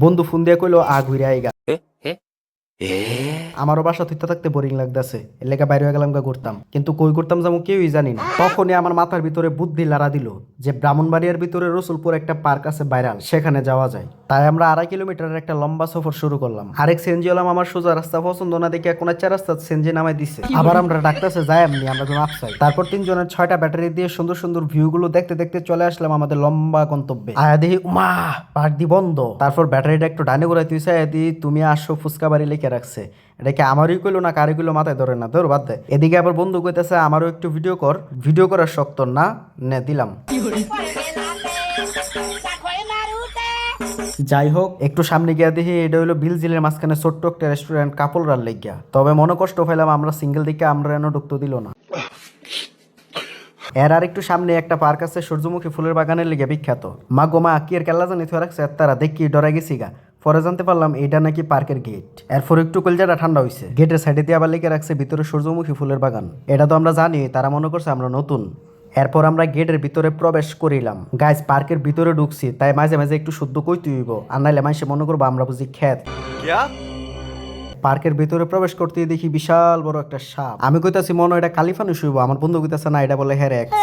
বন্ধু ফোন দিয়ে কইলো ঘুরে আইগা। এ এ এ আমারও বাসা থুইতে থাকতে বোরিং লাগতেছে, এর লেগে বাইরে হয়ে গেলাম ঘুরতাম, কিন্তু কই করতাম যাবো কেউই জানি না। তখনই আমার মাথার ভিতরে বুদ্ধি লাড়া দিল যে ব্রাহ্মণবাড়িয়ার ভিতরে রসুলপুর একটা পার্ক আছে ভাইরাল, সেখানে যাওয়া যায়। তাই আমরা 2.5 কিলোমিটারের একটা লম্বা সফর শুরু করলাম। আরেক সেনজি হলাম আমার সোজা রাস্তা পছন্দ না দেখে কোন চার রাস্তা সেনজি নামাই দিছে। আবার আমরা ডাকতেছে যাই এমনি আমরা কোনো আপসাই। তারপর তিনজনের 6টা ব্যাটারি দিয়ে সুন্দর সুন্দর ভিউ গুলো দেখতে দেখতে চলে আসলাম আমাদের লম্বা গন্তব্যে। আয়া দেখি উমা পার্ক দি বন্ধ। তারপর ব্যাটারিটা একটু ডানে ঘুরাই তুইছে, দি তুমি আসো ফুচকা বাড়ি লিখে রাখছে। এটা কি আমারই কইলো না কারি কইলো মাথায় ধরে না, ধর বাদ দে। এদিকে আবার বন্ধু কইতেছে আমারও একটু ভিডিও কর, ভিডিও করার শক্ত না, নে দিলাম। যাই হোক, একটু সামনে গিয়া দেখি এটা হলো বিলজিলের মাঝখানে ছোট্ট একটা রেস্টুরেন্ট কাপলরার লেগিয়া। তবে মনে কষ্ট পাইলাম আমরা সিঙ্গেল দিকে, আমরা এনে ঢুকতে দিল না। এর আর একটু সামনে একটা পার্ক আছে সূর্যমুখী ফুলের বাগানের লেগে বিখ্যাত। মা গো মা কি এর কেল্লা জানি থুয়ে রাখছে, তারা দেখি ডরাই গেছি গা। পরে জানতে পারলাম এটা নাকি পার্কের গেট। এরপর একটু কলজাটা ঠান্ডা হয়েছে, গেটের সাইডে দিয়ে আবার লিখে রাখছে ভিতরে সূর্যমুখী ফুলের বাগান। এটা তো আমরা জানি, তারা মনে করছে আমরা নতুন। এরপর আমরা গেটের ভিতরে প্রবেশ করিলাম। গাইজ পার্কের ভিতরে ঢুকছি, তাই মাঝে মাঝে একটু শুদ্ধ কইতে হইব, আর নাইলে মানুষে মনে করবো আমরা বুঝি খ্যাত। পার্কের ভিতরে প্রবেশ করতে দেখি বিশাল বড় একটা সাপ। আমি কইতাছি মনে হয় এটা কালিফানুস হইব, আমার বন্ধু কইতাছে না এটা বলে হেরেক্স।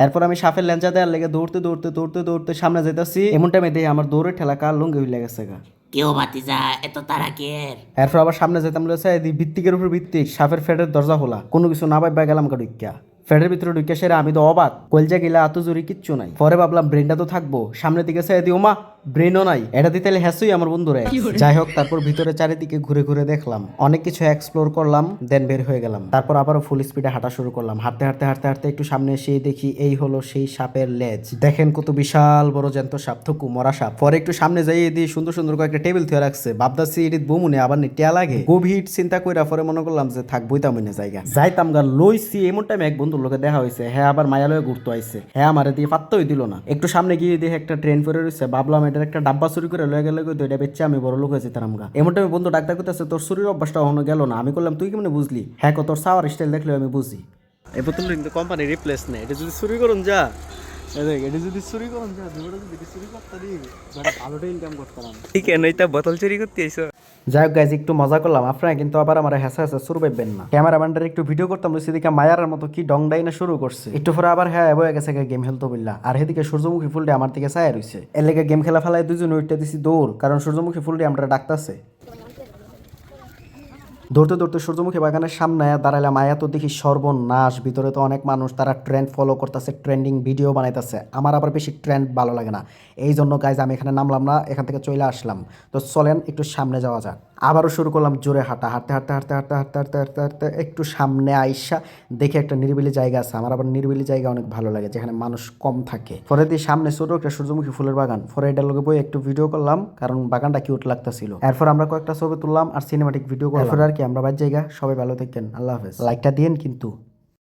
এরপর আমি সাপের লেঞ্জা দেওয়ার লেগে দৌড়তে দৌড়তে দৌড়তে দৌড়তে সামনে যাইতাছি, এমন টাইমে দেখি আমার দৌড়ের ঠেলা কার লুঙ্গি হইলে গেছে গা। কেউ ভাতিজা এত তারা কের? এরপর আবার সামনে যেতাম লইছে ভিত্তিকের উপর ভিত্তিক সাপের ফেটের দরজা খোলা, কোনো কিছু না ভাববা গেলাম ঢুকিয়া। ফেটের ভিতরে ঢুকিয়া সেরে আমি তো অবাক, কলজা গেলে এত জোরে কিচ্ছু নাই। পরে ভাবলাম ব্রেনটা তো থাকবো, সামনের দিকে চাই দিও মা ব্রেনও নাই, এটা দিতে হ্যাসই আমার বন্ধুরা। যাই হোক, তারপর ভিতরে চারিদিকে ঘুরে ঘুরে দেখলাম, অনেক কিছু এক্সপ্লোর করলাম, দেন বের হয়ে গেলাম। তারপর আবারও ফুল স্পিডে হাঁটা শুরু করলাম। হাঁটতে হাঁটতে হাঁটতে হাঁটতে একটু সামনে এসে দেখি এই হলো সেই সাপের লেজ। দেখেন কত বিশাল বড় জ্যান্ত সাপ, থকু মরা সাপ। পরে একটু সামনে যাই দিয়ে সুন্দর সুন্দর কয়েকটা টেবিল থুয়ে রাখছে, ভাবদাসি এডিট বমুনে আবার টিয়া লাগে। গভীর চিন্তা কইরা পরে মনে করলাম যে থাকবোই তামনে জায়গা যাইতাম গা লইছি। এমন টাইমে এক বন্ধুর লোকে দেখা হয়েছে, হ্যাঁ আবার মায়ালয়ে ঘুরতে আইছে। হ্যাঁ আমারে দিয়ে পাত্তই দিল না। একটু সামনে গিয়ে দেখে একটা ট্রেন পরে রয়েছে, ভাবলাম এটার একটা ডাব্বা চুরি করে লয়ে গেলে তো এটা বেচে আমি বড় লোক হয়ে যেতাম গা। এমন টাইমে বন্ধু ডাক্তার করতেছে তোর শরীর অভ্যাসটা এখনো গেল না। আমি করলাম তুই কেমনে বুঝলি? হ্যাঁ তোর সাওয়ার স্টাইল দেখলে আমি বুঝি। এই বোতল কিন্তু কোম্পানি রিপ্লেস নেই, এটা যদি চুরি করুন যা, এটা যদি চুরি করুন যা, যদি চুরি করতে দিই ভালোটা ইনকাম করতাম। ঠিক কেন এটা বোতল চুরি করতে আইছো? যাই হোক গাইজ, একটু মজা করলাম, আপনারা কিন্তু আবার আমার হেসা হেসা শুরু পাইবেন না। ক্যামেরাম্যানটার একটু ভিডিও করতাম, সেদিকে মায়ার মতো কি ডংডাই না শুরু করছে। একটু পরে আবার হ্যাঁ বয়ে গেছে গেম খেলতে বললা, আর এদিকে সূর্যমুখী ফুলটি আমার দিকে ছায়া রইছে। এর লেগে গেম খেলা ফেলায় দুজন উইটটা দিছি দৌড়, কারণ সূর্যমুখী ফুলটি আমরা ডাকতাছে। দৌড়তে দৌড়তে সূর্যমুখী বাগানের সামনে দাঁড়াইলাম। আয়া তো দেখি সর্বনাশ, ভিতরে তো অনেক মানুষ, তারা ট্রেন্ড ফলো করতেছে, ট্রেন্ডিং ভিডিও বানাইতেছে। আমার আবার বেশি ট্রেন্ড ভালো লাগে না, এই জন্য গাইজ আমি এখানে নামলাম না, এখান থেকে চলে আসলাম। তো চলেন একটু সামনে যাওয়া যাক। আবারও শুরু করলাম জোরে হাঁটা, হাঁটতে হাঁটতে হাঁটতে হাঁটতে হাঁটতে হাঁটতে হাঁটতে হাঁটতে একটু সামনে আইসা দেখে একটা নিরিবিলি জায়গা আছে। আমার আবার নিরিবিলি জায়গা অনেক ভালো লাগে, যেখানে মানুষ কম থাকে। পরে দিয়ে সামনে ছোট একটা সূর্যমুখী ফুলের বাগান, পরে এটার লোকে বই একটু ভিডিও করলাম, কারণ বাগানটা কিউট লাগতেছিল। এরপর আমরা কয়েকটা ছবি তুললাম আর সিনেমাটিক ভিডিও করলাম। এরপর আর কি আমরা বাইর জায়গা। সবাই ভালো থাকেন, আল্লাহ হাফেজ। লাইকটা দিন কিন্তু।